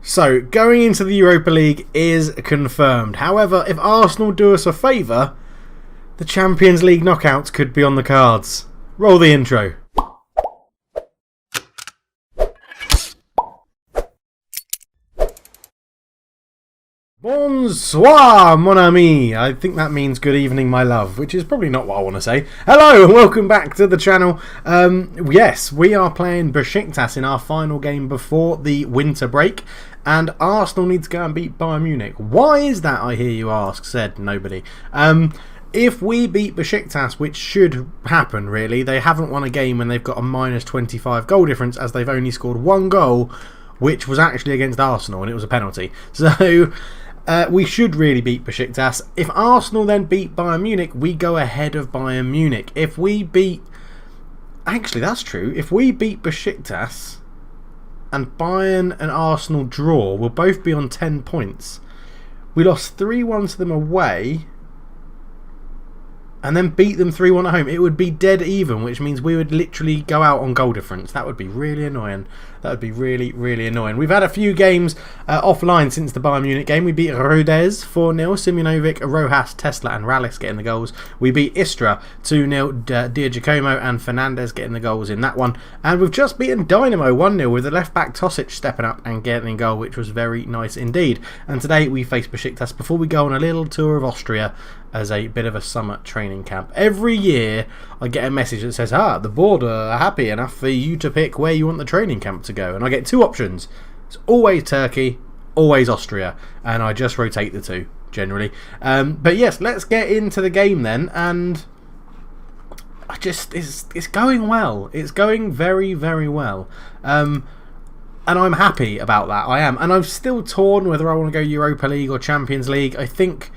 So, going into the Europa League is confirmed. However, if Arsenal do us a favour, the Champions League knockouts could be on the cards. Roll the intro. Bonsoir, mon ami. I think that means good evening, my love, which is probably not what I want to say. Hello and welcome back to the channel. Yes, we are playing Besiktas in our final game before the winter break, and Arsenal need to go and beat Bayern Munich. Why is that, I hear you ask? Said nobody. If we beat Besiktas, which should happen really, they haven't won a game when they've got a minus 25 goal difference, as they've only scored one goal, which was actually against Arsenal, and it was a penalty. So we should really beat Besiktas. If Arsenal then beat Bayern Munich, we go ahead of Bayern Munich. If we beat... Actually, that's true. If we beat Besiktas and Bayern and Arsenal draw, we'll both be on 10 points. We lost 3-1 to them away and then beat them 3-1 at home. It would be dead even, which means we would literally go out on goal difference. That would be really annoying. That would be really, really annoying. We've had a few games offline since the Bayern Munich game. We beat Rodez 4-0. Simunovic, Rojas, Tesla and Rallis getting the goals. We beat Istra 2-0. Giacomo and Fernandez getting the goals in that one. And we've just beaten Dynamo 1-0 with the left-back Tosic stepping up and getting a goal, which was very nice indeed. And today we face Besiktas before we go on a little tour of Austria as a bit of a summer training camp. Every year I get a message that says, the board are happy enough for you to pick where you want the training camp to go. And I get two options. It's always Turkey, always Austria. And I just rotate the two, generally. But yes, let's get into the game then. And it's going well. It's going very, very well. And I'm happy about that. I am. And I'm still torn whether I want to go Europa League or Champions League. I think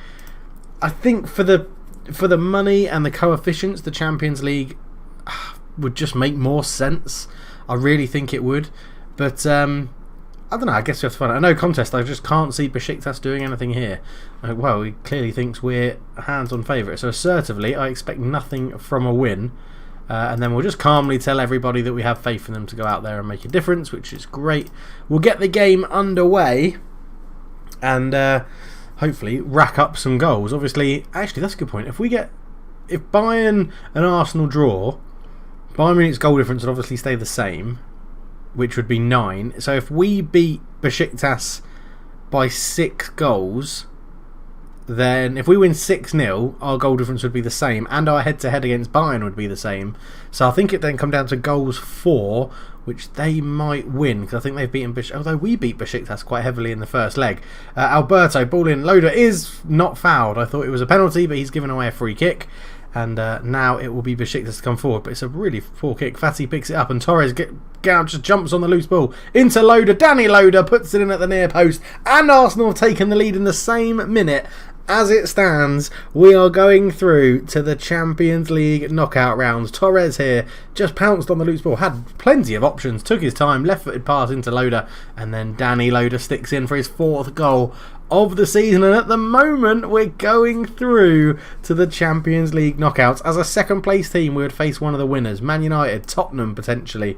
for the money and the coefficients, the Champions League would just make more sense. I really think it would. But I don't know, I guess we have to find out. No contest, I just can't see Besiktas doing anything here. Well, he clearly thinks we're hands-on favourite. So assertively, I expect nothing from a win. And then we'll just calmly tell everybody that we have faith in them to go out there and make a difference, which is great. We'll get the game underway and hopefully rack up some goals. Obviously, actually that's a good point. If Bayern and Arsenal draw, Bayern Munich's goal difference would obviously stay the same, which would be 9. So if we beat Besiktas by 6 goals, then if we win 6-0, our goal difference would be the same, and our head-to-head against Bayern would be the same. So I think it then come down to goals 4, which they might win, because I think they've beaten Besiktas, although we beat Besiktas quite heavily in the first leg. Alberto, ball in, Loader is not fouled. I thought it was a penalty, but he's given away a free kick. And now it will be Besiktas to come forward, but it's a really poor kick. Fatty picks it up and Torres just jumps on the loose ball into Loader. Danny Loader puts it in at the near post, and Arsenal have taken the lead in the same minute. As it stands, we are going through to the Champions League knockout rounds. Torres here just pounced on the loose ball, had plenty of options, took his time, left-footed pass into Loader, and then Danny Loader sticks in for his 4th goal of the season. And at the moment, we're going through to the Champions League knockouts. As a second-place team, we would face one of the winners, Man United, Tottenham potentially.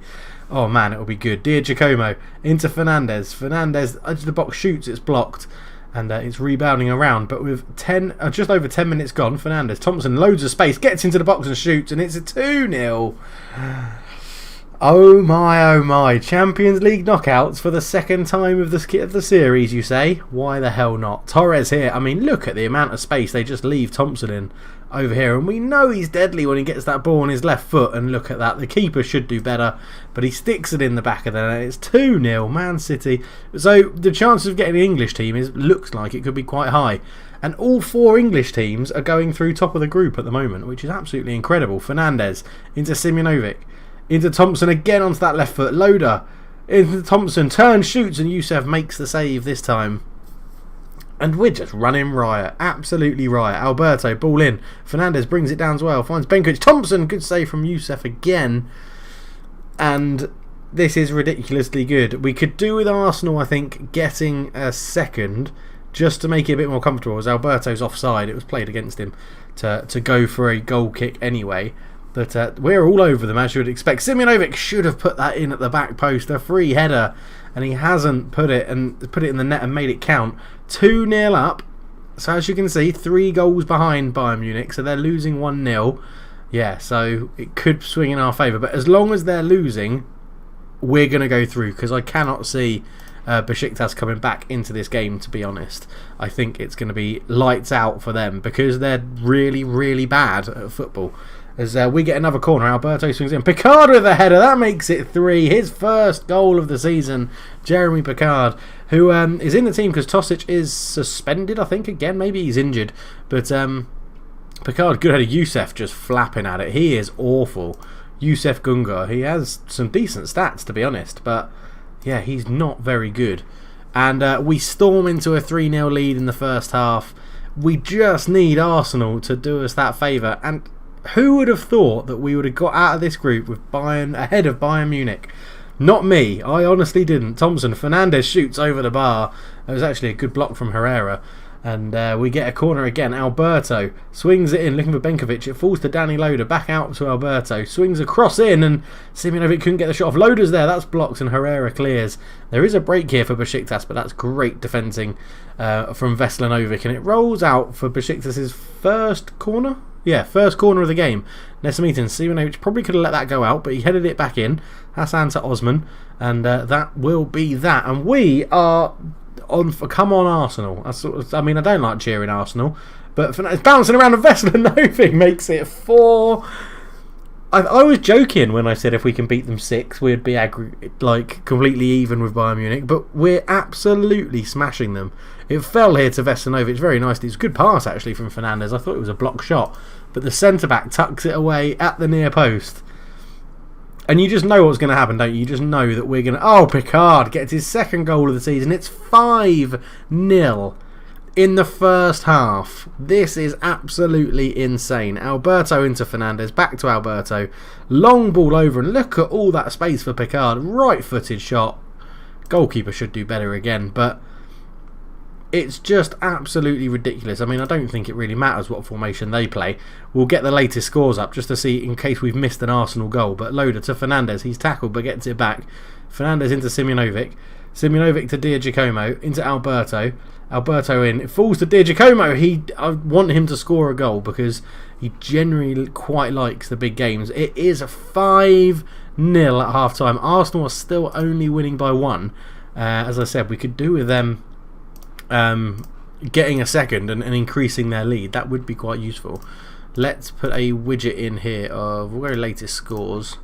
Oh man, it will be good. Giacomo into Fernandez. Fernandez into the box, shoots, it's blocked. And it's rebounding around, but with just over 10 minutes gone, Fernandez, Thompson, loads of space, gets into the box and shoots, and it's a 2-0. Oh my, Champions League knockouts for the second time of the series, you say? Why the hell not? Torres here, I mean, look at the amount of space they just leave Thompson in over here, and we know he's deadly when he gets that ball on his left foot, and look at that, the keeper should do better, but he sticks it in the back of the net. It's 2-0, Man City. So the chances of getting the English team looks like it could be quite high, and all 4 English teams are going through top of the group at the moment, which is absolutely incredible. Fernandez into Simunovic, into Thompson again onto that left foot, Loader into Thompson, turns, shoots, and Youssef makes the save this time. And we're just running riot. Absolutely riot. Alberto, ball in. Fernandez brings it down as well. Finds Benkovic. Thompson, good save from Youssef again. And this is ridiculously good. We could do with Arsenal, I think, getting a second just to make it a bit more comfortable. As Alberto's offside, it was played against him to go for a goal kick anyway. But we're all over them, as you would expect. Simunovic should have put that in at the back post, a free header, and he hasn't put it in the net and made it count. 2-0 up. So as you can see, 3 goals behind Bayern Munich, so they're losing 1-0. Yeah, so it could swing in our favour. But as long as they're losing, we're going to go through, because I cannot see Besiktas coming back into this game, to be honest. I think it's going to be lights out for them, because they're really, really bad at football. As we get another corner, Alberto swings in. Picard with a header, that makes it 3. His first goal of the season, Jeremy Picard, who is in the team because Tosic is suspended, I think, again. Maybe he's injured. But Picard, good header. Youssef just flapping at it. He is awful. Youssef Gungar, he has some decent stats, to be honest. But yeah, he's not very good. And we storm into a 3-0 lead in the first half. We just need Arsenal to do us that favour. And who would have thought that we would have got out of this group with Bayern ahead of Bayern Munich? Not me. I honestly didn't. Thompson, Fernandes shoots over the bar. It was actually a good block from Herrera. And we get a corner again. Alberto swings it in, looking for Benkovic. It falls to Danny Loader. Back out to Alberto. Swings across in, and Simunovic couldn't get the shot off. Loader's there. That's blocked, and Herrera clears. There is a break here for Besiktas, but that's great defending from Veselinovic. And it rolls out for Besiktas' first corner. Yeah, first corner of the game. Nesamitin, Simunovic probably could have let that go out, but he headed it back in. Hassan to Osman, and that will be that. And we are on for come on Arsenal. I mean, I don't like cheering Arsenal, but it's bouncing around, and Veselinovic makes it 4. I was joking when I said if we can beat them 6, we'd be completely even with Bayern Munich, but we're absolutely smashing them. It fell here to Veselinovic very nicely. It was a good pass, actually, from Fernandes. I thought it was a block shot, but the centre-back tucks it away at the near post. And you just know what's going to happen, don't you? You just know that we're going to... Oh, Picard gets his second goal of the season. It's 5-0 in the first half. This is absolutely insane. Alberto into Fernandes, back to Alberto. Long ball over, and look at all that space for Picard. Right-footed shot. Goalkeeper should do better again, but it's just absolutely ridiculous. I mean, I don't think it really matters what formation they play. We'll get the latest scores up just to see in case we've missed an Arsenal goal. But Loader to Fernandes. He's tackled but gets it back. Fernandes into Simunovic. Simunovic to Diagiacomo. Into Alberto. Alberto in. It falls to Diagiacomo. I want him to score a goal because he generally quite likes the big games. It is 5-0 at half time. Arsenal are still only winning by 1. As I said, we could do with them getting a second and increasing their lead. That would be quite useful. Let's put a widget in here of we'll go latest scores,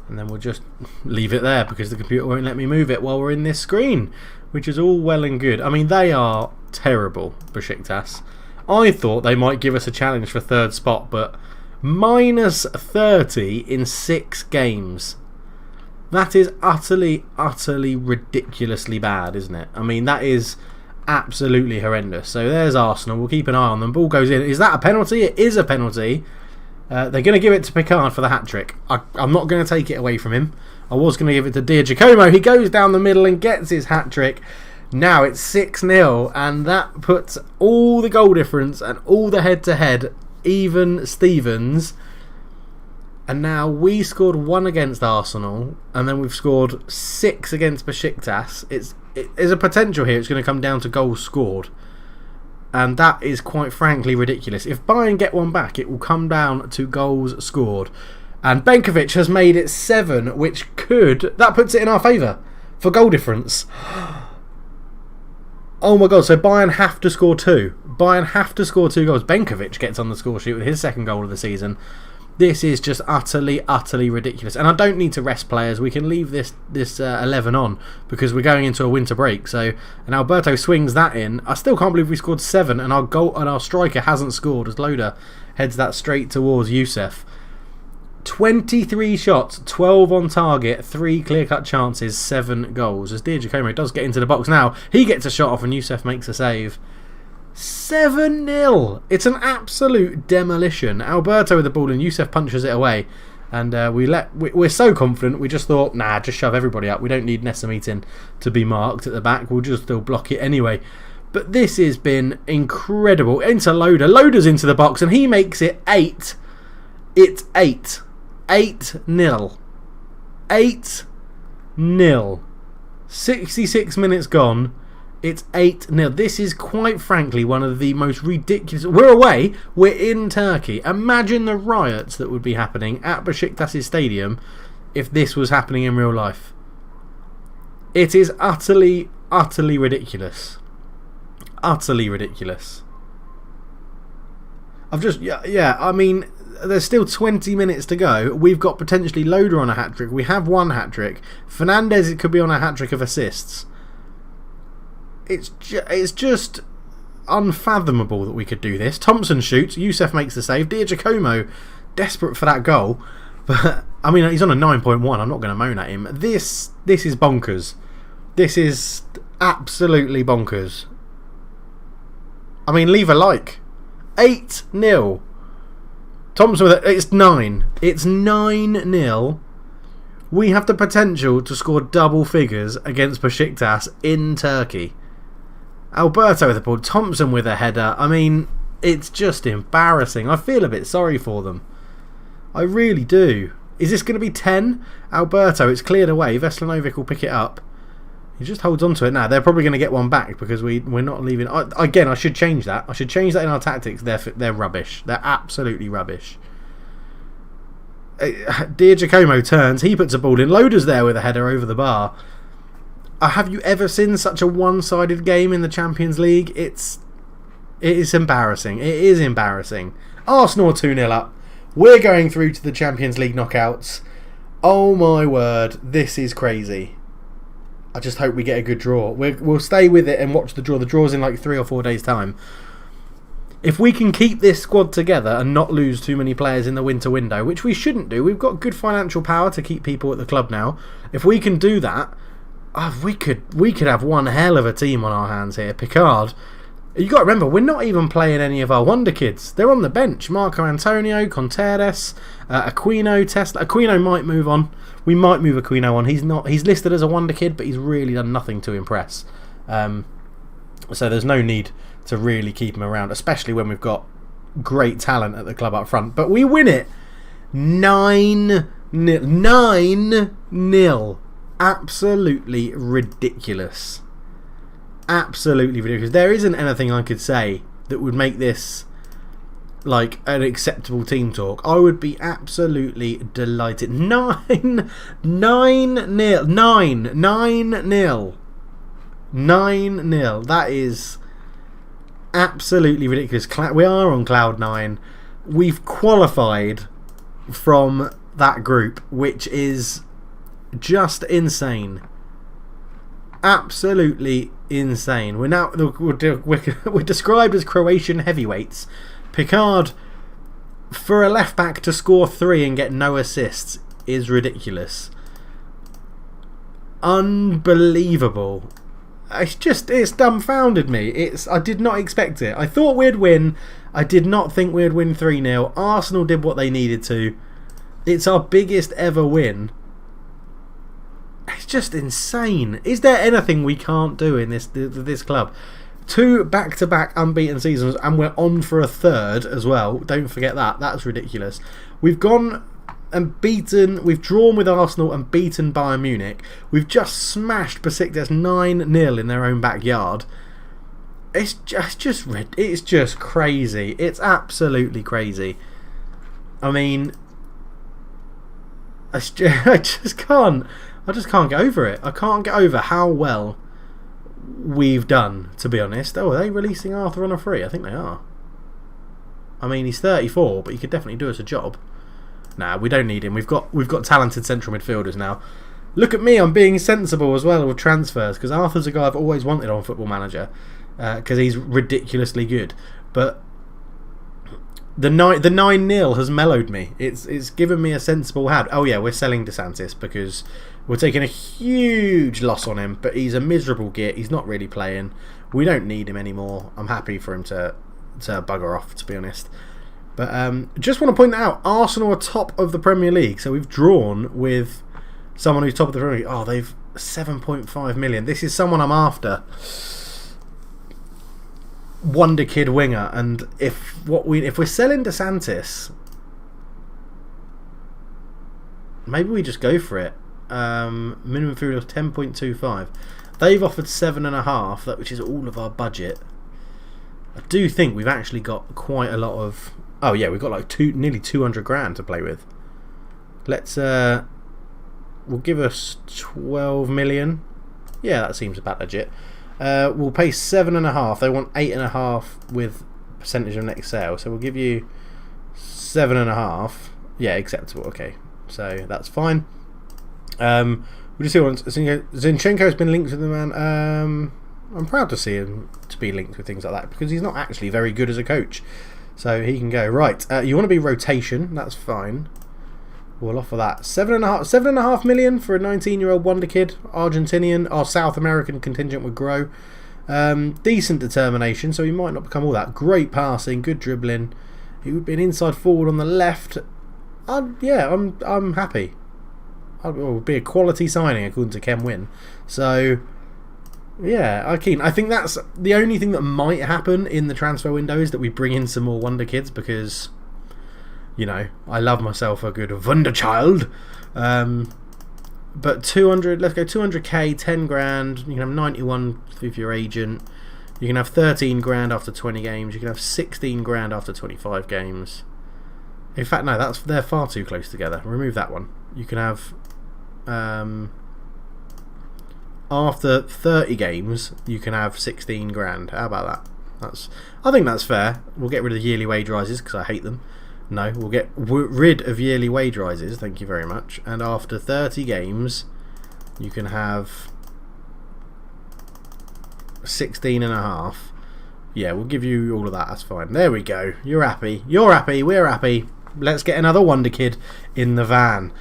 and then we'll just leave it there because the computer won't let me move it while we're in this screen, which is all well and good. I mean, they are terrible, Besiktas. I thought they might give us a challenge for third spot, but minus 30 in 6 games. That is utterly, utterly ridiculously bad, isn't it? I mean, that is absolutely horrendous. So there's Arsenal. We'll keep an eye on them. Ball goes in. Is that a penalty? It is a penalty. They're going to give it to Picard for the hat-trick. I'm not going to take it away from him. I was going to give it to Diagiacomo. He goes down the middle and gets his hat-trick. Now it's 6-0, and that puts all the goal difference and all the head-to-head even Stevens. And now we scored 1 against Arsenal, and then we've scored 6 against Besiktas. There's a potential here. It's going to come down to goals scored, and that is quite frankly ridiculous. If Bayern get one back, it will come down to goals scored. And Benkovic has made it 7, that puts it in our favour for goal difference. Oh my god, so Bayern have to score 2. Bayern have to score 2 goals. Benkovic gets on the score sheet with his second goal of the season. This is just utterly, utterly ridiculous. And I don't need to rest players. We can leave this 11 on because we're going into a winter break. So, and Alberto swings that in. I still can't believe we scored 7 and our striker hasn't scored as Loader heads that straight towards Youssef. 23 shots, 12 on target, 3 clear-cut chances, 7 goals. As Diagiacomo does get into the box now, he gets a shot off and Youssef makes a save. 7-0. It's an absolute demolition. Alberto with the ball and Youssef punches it away. And we're so confident, we just thought, nah, just shove everybody up. We don't need Nesamitin to be marked at the back. We'll just still block it anyway. But this has been incredible. Into Loader. Loader's into the box and he makes it 8. It's 8. 8-0. 8-0. 66 minutes gone. It's 8-0. This is quite frankly one of the most ridiculous... We're away. We're in Turkey. Imagine the riots that would be happening at Besiktas' stadium if this was happening in real life. It is utterly, utterly ridiculous. Utterly ridiculous. I mean, there's still 20 minutes to go. We've got potentially Loader on a hat-trick. We have one hat-trick. Fernandez, it could be on a hat-trick of assists. It's just unfathomable that we could do this. Thompson shoots. Youssef makes the save. Giacomo, desperate for that goal. But, I mean, he's on a 9.1. I'm not going to moan at him. This is bonkers. This is absolutely bonkers. I mean, leave a like. 8-0. Thompson with it. It's 9. It's 9-0. We have the potential to score double figures against Besiktas in Turkey. Alberto with the ball. Thompson with a header. I mean, it's just embarrassing. I feel a bit sorry for them. I really do. Is this going to be 10? Alberto, it's cleared away. Veslanovic will pick it up. He just holds on to it now. They're probably going to get one back because we're not leaving. Again, I should change that. I should change that in our tactics. They're rubbish. They're absolutely rubbish. Giacomo turns. He puts a ball in. Loader's there with a header over the bar. Have you ever seen such a one-sided game in the Champions League? It is embarrassing. It is embarrassing. Arsenal 2-0 up. We're going through to the Champions League knockouts. Oh my word. This is crazy. I just hope we get a good draw. We'll stay with it and watch the draw. The draw's in like 3 or 4 days' time. If we can keep this squad together and not lose too many players in the winter window, which we shouldn't do, we've got good financial power to keep people at the club now. If we can do that, we could have one hell of a team on our hands here. Picard, you got to remember, we're not even playing any of our wonder kids. They're on the bench. Marco Antonio, Contreras, Aquino, Tesla. Aquino might move on. We might move Aquino on. He's listed as a wonder kid, but he's really done nothing to impress. So there's no need to really keep him around, especially when we've got great talent at the club up front. But we win it 9-0. 9-0. Absolutely ridiculous. Absolutely ridiculous. There isn't anything I could say that would make this like an acceptable team talk. I would be absolutely delighted. 9-0. 9-0. That is absolutely ridiculous. We are on cloud 9. We've qualified from that group, which is just insane. Absolutely insane. We're described as Croatian heavyweights. Picard, for a left back to score 3 and get no assists, is ridiculous. Unbelievable. It's dumbfounded me. I did not expect it. I thought we'd win. I did not think we'd win 3-0. Arsenal did what they needed to. It's our biggest ever win. It's just insane. Is there anything we can't do in this club? 2 back-to-back unbeaten seasons, and we're on for a 3rd as well. Don't forget that. That's ridiculous. We've gone and beaten. We've drawn with Arsenal and beaten Bayern Munich. We've just smashed Besiktas 9-0 in their own backyard. It's just crazy. It's absolutely crazy. I mean, I just can't get over it. I can't get over how well we've done, to be honest. Oh, are they releasing Arthur on a free? I think they are. I mean, he's 34, but he could definitely do us a job. Nah, we don't need him. We've got talented central midfielders now. Look at me, I'm being sensible as well with transfers, because Arthur's a guy I've always wanted on Football Manager, because he's ridiculously good. But the 9-0 has mellowed me. It's given me a sensible hand. Oh yeah, we're selling DeSantis because we're taking a huge loss on him, but he's a miserable git. He's not really playing. We don't need him anymore. I'm happy for him to bugger off, to be honest. But just want to point out, Arsenal are top of the Premier League, so we've drawn with someone who's top of the Premier League. Oh, they've 7.5 million. This is someone I'm after. Wonder kid winger, and if we're selling DeSantis, Maybe we just go for it. Minimum food of 10.25. They've offered 7.5, which is all of our budget. I do think we've actually got quite a lot of... Oh yeah, we've got like nearly 200 grand to play with. Let's... We'll give us 12 million. Yeah, that seems about legit. We'll pay 7.5. They want 8.5 with percentage of net sale. So we'll give you 7.5. Yeah, acceptable. Okay, so that's fine. We'll just see what Zinchenko's been linked with the man. I'm proud to see him to be linked with things like that because he's not actually very good as a coach. So he can go. Right, you want to be rotation, that's fine. We'll offer that. 7.5 million for a 19-year-old wonder kid, Argentinian. Our South American contingent would grow. Decent determination, so he might not become all that. Great passing, good dribbling. He would be an inside forward on the left. Yeah, I'm happy. It would be a quality signing according to Ken Wynn. So yeah, I'm keen. I think that's the only thing that might happen in the transfer window is that we bring in some more wonder kids because, you know, I love myself a good wonder child. But 200, let's go 200k, 10 grand. You can have 91 with your agent. You can have 13 grand after 20 games. You can have 16 grand after 25 games. In fact, no, they're far too close together. Remove that one. You can have after 30 games, you can have 16 grand. How about that? I think that's fair. We'll get rid of the yearly wage rises because I hate them. No, we'll get rid of yearly wage rises. Thank you very much. And after 30 games, you can have 16.5. Yeah, we'll give you all of that. That's fine. There we go. You're happy. You're happy. We're happy. Let's get another wonder kid in the van.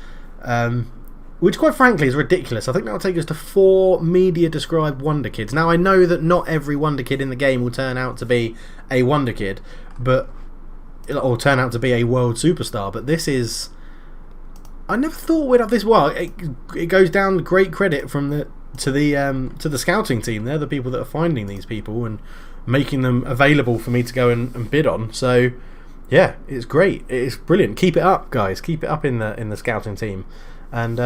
Which, quite frankly, is ridiculous. I think that will take us to 4 media-described wonder kids. Now, I know that not every wonder kid in the game will turn out to be a wonder kid, or turn out to be a world superstar. But this is... I never thought we'd have this. Well, it goes down great credit from to the scouting team. They're the people that are finding these people and making them available for me to go and bid on. So, yeah, it's great. It's brilliant. Keep it up, guys. Keep it up in the scouting team. And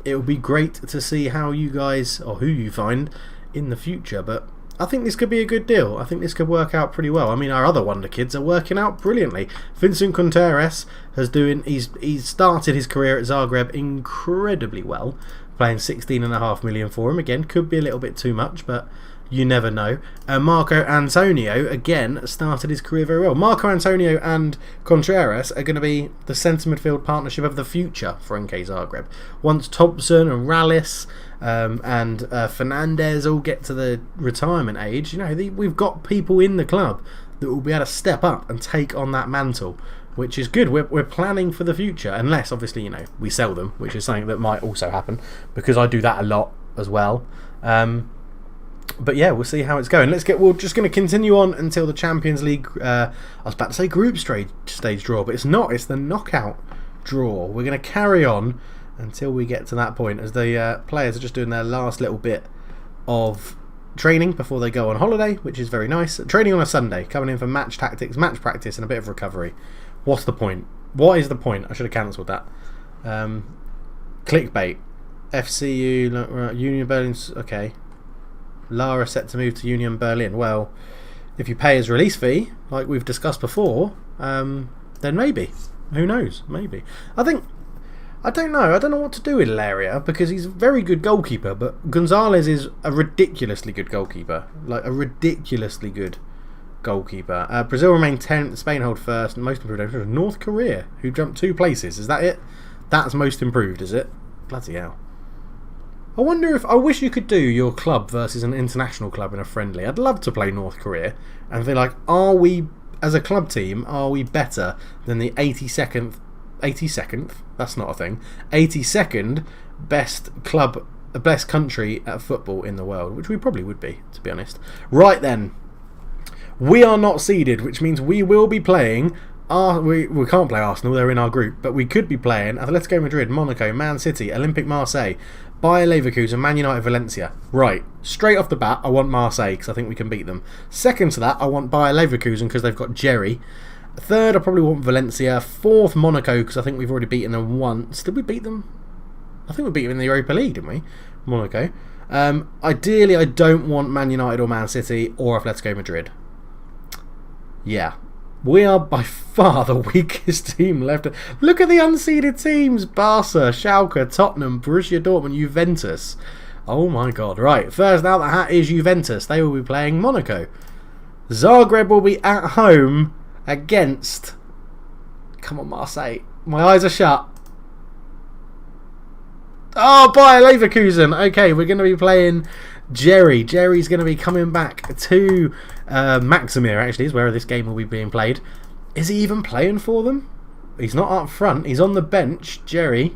it will be great to see how you guys, or who you find, in the future. But I think this could be a good deal. I think this could work out pretty well. I mean, our other wonder kids are working out brilliantly. Vincent Contreras he's started his career at Zagreb incredibly well, playing 16.5 million for him. Again, could be a little bit too much, but you never know. Marco Antonio, again, started his career very well. Marco Antonio and Contreras are going to be the centre midfield partnership of the future for NK Zagreb. Once Thompson and Rallis and Fernandez all get to the retirement age, you know, we've got people in the club that will be able to step up and take on that mantle, which is good. We're planning for the future, unless, obviously, you know, we sell them, which is something that might also happen, because I do that a lot as well. But yeah, we'll see how it's going. We're just going to continue on until the Champions League. I was about to say group stage draw, but it's not. It's the knockout draw. We're going to carry on until we get to that point, as the players are just doing their last little bit of training before they go on holiday, which is very nice. Training on a Sunday, coming in for match tactics, match practice, and a bit of recovery. What's the point? What is the point? I should have cancelled that. Clickbait. FCU Union Berlin. Okay. Lara set to move to Union Berlin. Well, if you pay his release fee, like we've discussed before, then maybe. Who knows? Maybe. I don't know. I don't know what to do with Ilaria, because he's a very good goalkeeper, but Gonzalez is a ridiculously good goalkeeper. Like, a ridiculously good goalkeeper. Brazil remain 10th, Spain hold first, and most improved. North Korea, who jumped 2 places. Is that it? That's most improved, is it? Bloody hell. I wish you could do your club versus an international club in a friendly. I'd love to play North Korea and feel like, are we, as a club team, are we better than the 82nd, that's not a thing, 82nd best country at football in the world, which we probably would be, to be honest. Right then, we are not seeded, which means we will be playing. We can't play Arsenal, they're in our group, but we could be playing Atletico Madrid, Monaco, Man City, Olympique Marseille, Bayer Leverkusen, Man United, Valencia. Right, straight off the bat, I want Marseille because I think we can beat them. Second to that, I want Bayer Leverkusen because they've got Jerry. Third, I probably want Valencia. Fourth, Monaco, because I think we've already beaten them once. Did we beat them? I think we beat them in the Europa League, didn't we? Monaco. Ideally, I don't want Man United or Man City or Atletico Madrid. Yeah. We are by far the weakest team left. Look at the unseeded teams. Barca, Schalke, Tottenham, Borussia Dortmund, Juventus. Oh my god. Right, first out the hat is Juventus. They will be playing Monaco. Zagreb will be at home against... Come on, Marseille. My eyes are shut. Oh, Bayer Leverkusen. Okay, we're going to be playing Jerry. Jerry's going to be coming back to Maximir, actually, is where this game will be being played. Is he even playing for them? He's not up front. He's on the bench. Jerry.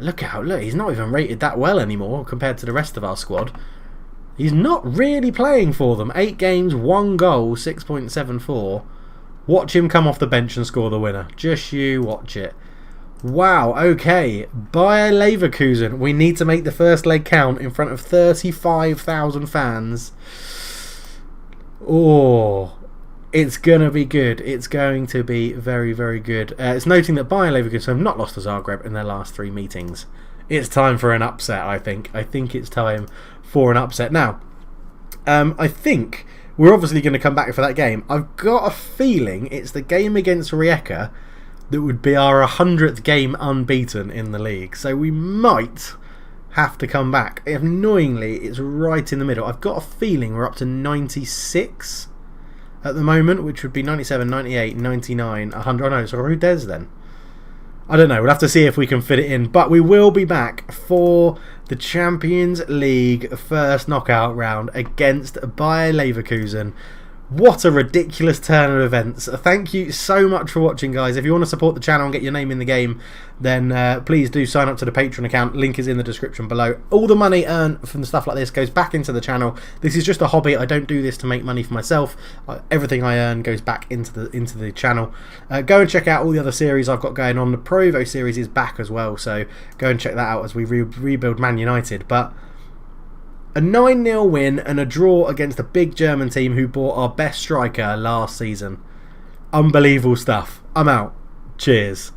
Look out. Look, he's not even rated that well anymore compared to the rest of our squad. He's not really playing for them. 8 games, 1 goal, 6.74. Watch him come off the bench and score the winner. Just you watch it. Wow, okay. Bayer Leverkusen. We need to make the first leg count in front of 35,000 fans. Oh, it's going to be good. It's going to be very, very good. It's noting that Bayer Leverkusen have not lost to Zagreb in their last 3 meetings. It's time for an upset, I think. I think it's time for an upset. Now, I think we're obviously going to come back for that game. I've got a feeling it's the game against Rijeka that would be our 100th game unbeaten in the league. So we might have to come back. Annoyingly, it's right in the middle. I've got a feeling we're up to 96 at the moment, which would be 97, 98, 99, 100. Oh no, so who dares then? I don't know. We'll have to see if we can fit it in. But we will be back for the Champions League first knockout round against Bayer Leverkusen. What a ridiculous turn of events. Thank you so much for watching, guys. If you want to support the channel and get your name in the game, then please do sign up to the Patreon account. Link is in the description below. All the money earned from stuff like this goes back into the channel. This is just a hobby. I don't do this to make money for myself. Everything I earn goes back into the channel. Go and check out all the other series I've got going on. The Provo series is back as well, so go and check that out as we rebuild Man United. But a 9-0 win and a draw against a big German team who bought our best striker last season. Unbelievable stuff. I'm out. Cheers.